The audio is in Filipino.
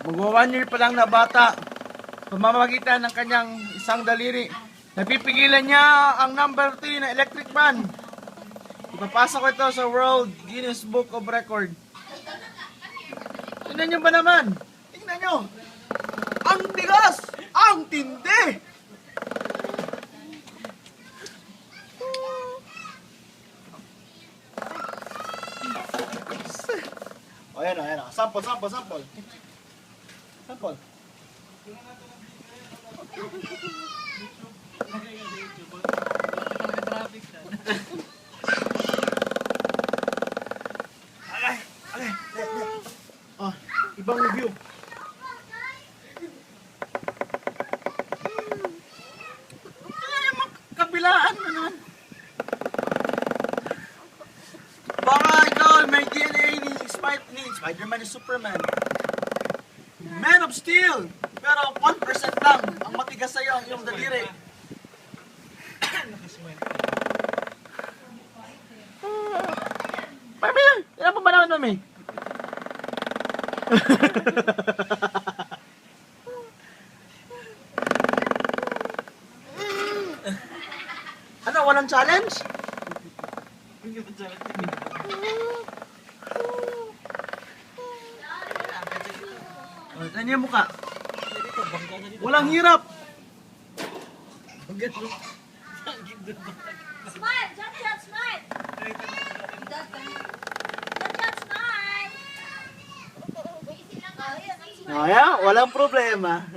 Mag 1 year pa lang na bata, pamamagitan ng kanyang isang daliri, napipigilan niya ang number 3 na electric fan. Ipapasok ko ito sa World Guinness Book of Record. Tingnan nyo ba naman? Tingnan nyo! Ang tigas! Ang tindi! O, ayan o, ayan o. Sample, sample, sample. Sample. Alay, alay. Oh, ibang review. Tingnan yung mga kabilaan na naman. Baka ikaw may DNA ni Spider-Man ni Superman. Man of Steel! Pero 1% lang ang matigas sa'yo ang iyong daliri. Mami, ilan po ba naman, Mami? Ano, walang challenge? Oh, tignan yung mukha. Walang hirap. Smile! Jump shot, smile! Jump shot, smile! Oh, yeah, walang problema.